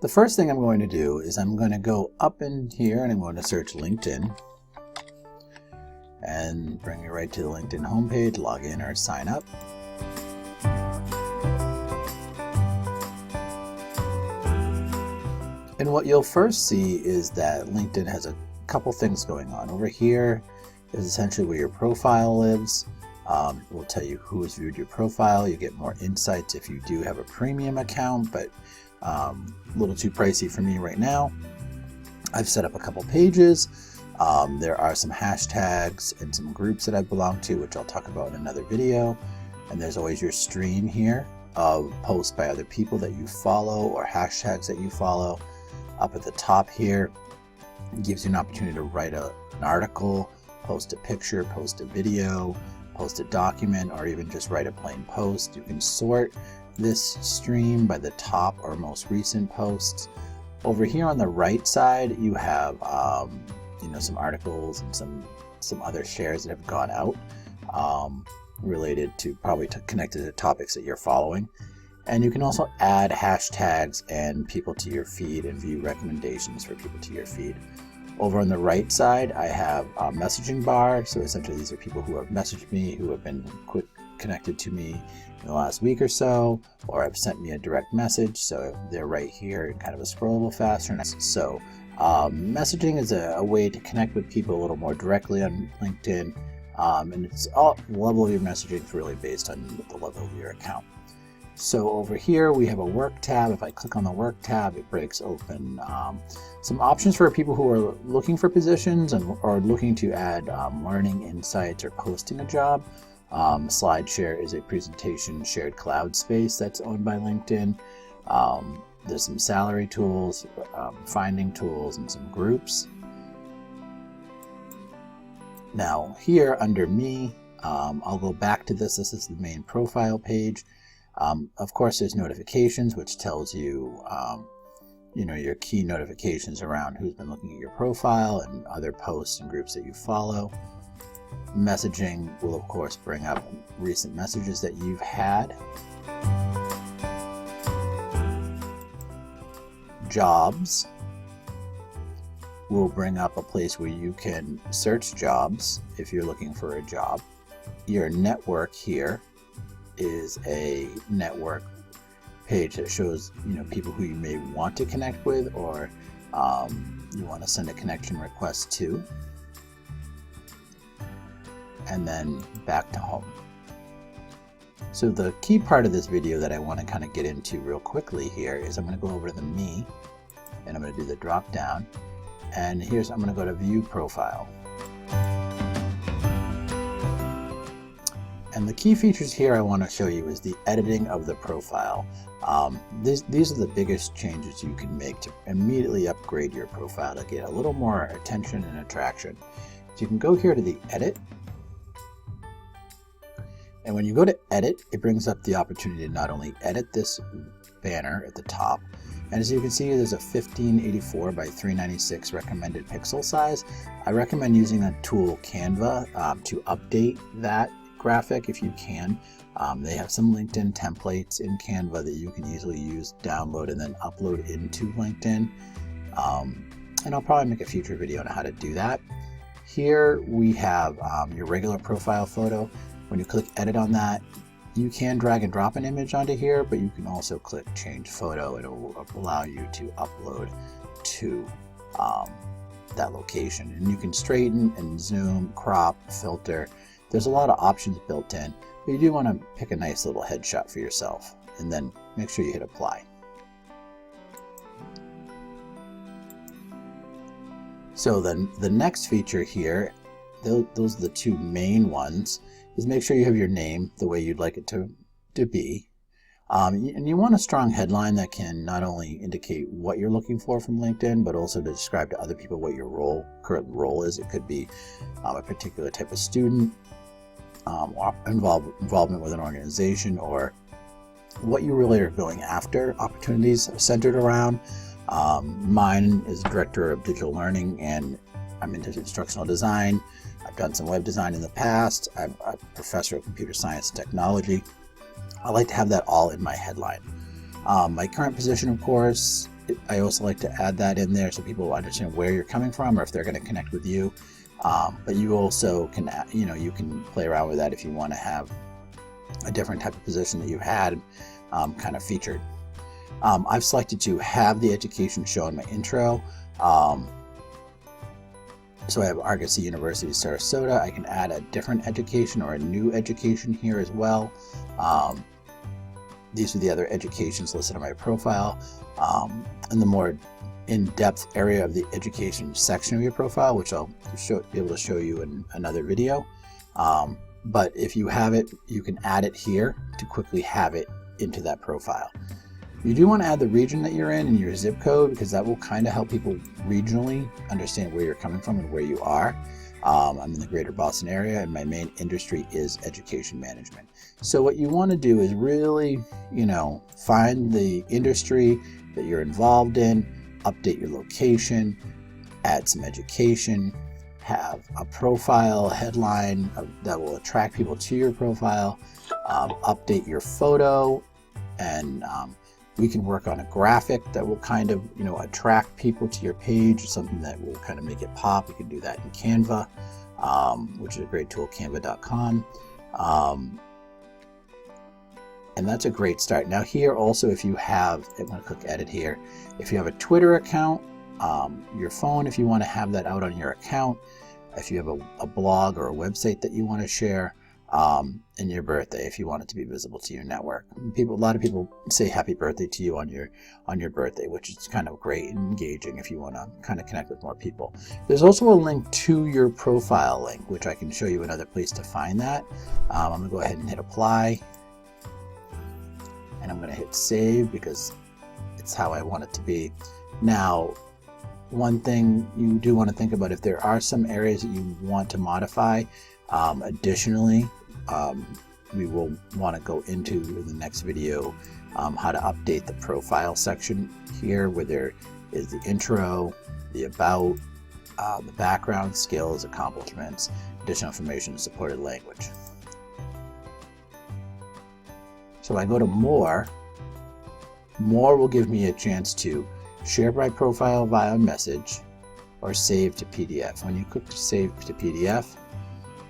The first thing I'm going to do is I'm going to go up in here and I'm going to search LinkedIn and bring me right to the LinkedIn homepage, log in or sign up. And what you'll first see is that LinkedIn has a couple things going on. Over here is essentially where your profile lives. We'll tell you who has viewed your profile. You get more insights if you do have a premium account, but a little too pricey for me right now. I've set up a couple pages. There are some hashtags and some groups that I belong to, which I'll talk about in another video. And there's always your stream here of posts by other people that you follow or hashtags that you follow. Up at the top here, it gives you an opportunity to write an article, post a picture, post a video, post a document, or even just write a plain post. You can sort this stream by the top or most recent posts. Over here on the right side, you have some articles and some other shares that have gone out related to connected to topics that you're following. And you can also add hashtags and people to your feed and view recommendations for people to your feed. Over on the right side, I have a messaging bar. So essentially these are people who have messaged me, who have been connected to me in the last week or so, or have sent me a direct message. So they're right here in kind of a scrollable fashion. So messaging is a way to connect with people a little more directly on LinkedIn. And it's all the level of your messaging is really based on the level of your account. So over here we have a work tab. If I click on the work tab, it breaks open some options for people who are looking for positions and or looking to add learning insights or posting a job. SlideShare is a presentation shared cloud space that's owned by LinkedIn. There's some salary tools, finding tools, and some groups. Now here under me, I'll go back to this. This is the main profile page. Of course, there's notifications, which tells you, your key notifications around who's been looking at your profile and other posts and groups that you follow. Messaging will, of course, bring up recent messages that you've had. Jobs will bring up a place where you can search jobs if you're looking for a job. Your network here is a network page that shows people who you may want to connect with or you want to send a connection request to. And then back to home. So the key part of this video that I want to kind of get into real quickly here is I'm going to go over to the Me and I'm going to do the drop down, and I'm going to go to View Profile. And the key features here I want to show you is the editing of the profile. These are the biggest changes you can make to immediately upgrade your profile to get a little more attention and attraction. So you can go here to the Edit. And when you go to Edit, it brings up the opportunity to not only edit this banner at the top, and as you can see, there's a 1584 by 396 recommended pixel size. I recommend using a tool, Canva, to update that graphic if you can. They have some LinkedIn templates in Canva that you can easily use, download, and then upload into LinkedIn. And I'll probably make a future video on how to do that. Here we have your regular profile photo. When you click edit on that, you can drag and drop an image onto here, but you can also click change photo. It will allow you to upload to that location. And you can straighten and zoom, crop, filter. There's a lot of options built in, but you do want to pick a nice little headshot for yourself and then make sure you hit apply. So then the next feature here, those are the two main ones, is make sure you have your name the way you'd like it to be. And you want a strong headline that can not only indicate what you're looking for from LinkedIn, but also to describe to other people what your current role is. It could be a particular type of student, or involvement with an organization, or what you really are going after, opportunities centered around. Mine is Director of Digital Learning, and I'm into instructional design. I've done some web design in the past. I'm a professor of computer science and technology. I like to have that all in my headline. My current position, of course, I also like to add that in there so people understand where you're coming from or if they're going to connect with you. But you also can, you can play around with that if you want to have a different type of position that you had kind of featured. I've selected to have the education show in my intro. So I have Argosy University Sarasota. I can add a different education or a new education here as well. These are the other educations listed on my profile. And the more in-depth area of the education section of your profile, which I'll be able to show you in another video. But if you have it, you can add it here to quickly have it into that profile. You do want to add the region that you're in and your zip code, because that will kind of help people regionally understand where you're coming from and where you are. I'm in the greater Boston area and my main industry is education management. So what you want to do is really, find the industry that you're involved in, update your location, add some education, have a profile headline that will attract people to your profile, update your photo, and we can work on a graphic that will kind of, attract people to your page, something that will kind of make it pop. You can do that in Canva, which is a great tool, canva.com. And that's a great start. Now here also, if you have, I'm going to click edit here. If you have a Twitter account, your phone, if you want to have that out on your account, if you have a blog or a website that you want to share, and your birthday, if you want it to be visible to your network. A lot of people say happy birthday to you on your birthday, which is kind of great and engaging if you want to kind of connect with more people. There's also a link to your profile link, which I can show you another place to find that. I'm going to go ahead and hit apply, and I'm going to hit save because it's how I want it to be. Now, one thing you do want to think about, if there are some areas that you want to modify, additionally, we will want to go into in the next video how to update the profile section here, where there is the intro, the about, the background, skills, accomplishments, additional information, supported language. So I go to more will give me a chance to share my profile via message or save to PDF. When you click save to PDF,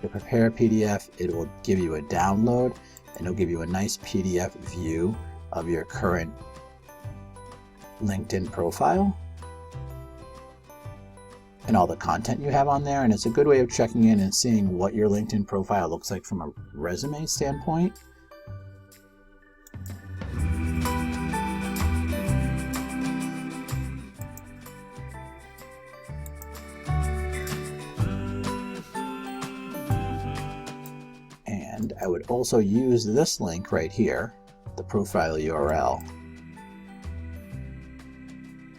to prepare a PDF, it will give you a download and it'll give you a nice PDF view of your current LinkedIn profile and all the content you have on there. And it's a good way of checking in and seeing what your LinkedIn profile looks like from a resume standpoint. And I would also use this link right here, the profile URL.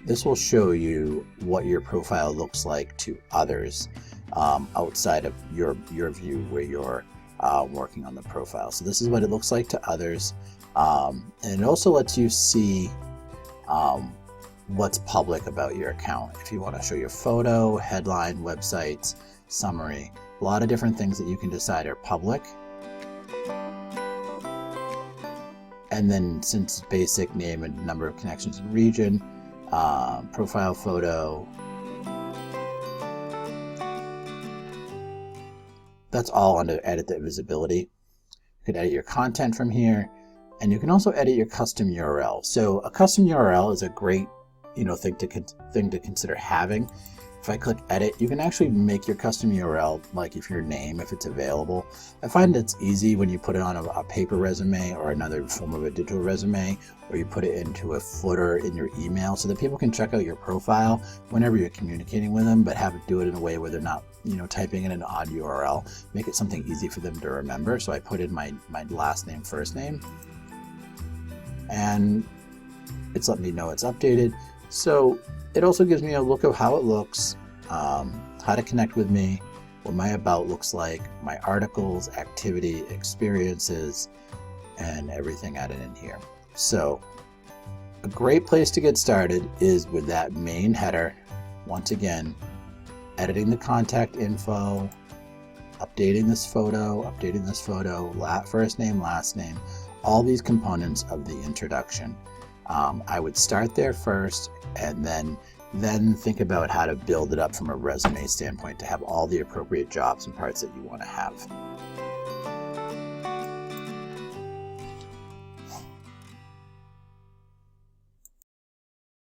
This will show you what your profile looks like to others outside of your view where you're working on the profile. So this is what it looks like to others. And it also lets you see what's public about your account. If you want to show your photo, headline, websites, summary, a lot of different things that you can decide are public. And then since it's basic, name and number of connections in region, profile photo. That's all under edit the visibility. You can edit your content from here, and you can also edit your custom URL. So a custom URL is a great thing to consider having. If I click edit, you can actually make your custom URL, like if your name, if it's available. I find it's easy when you put it on a paper resume or another form of a digital resume, or you put it into a footer in your email so that people can check out your profile whenever you're communicating with them, but have it do it in a way where they're not, typing in an odd URL. Make it something easy for them to remember. So I put in my last name, first name, and it's letting me know it's updated. So it also gives me a look of how it looks, how to connect with me, what my about looks like, my articles, activity, experiences, and everything added in here. So a great place to get started is with that main header. Once again, editing the contact info, updating this photo, first name, last name, all these components of the introduction. I would start there first, and then think about how to build it up from a resume standpoint to have all the appropriate jobs and parts that you want to have.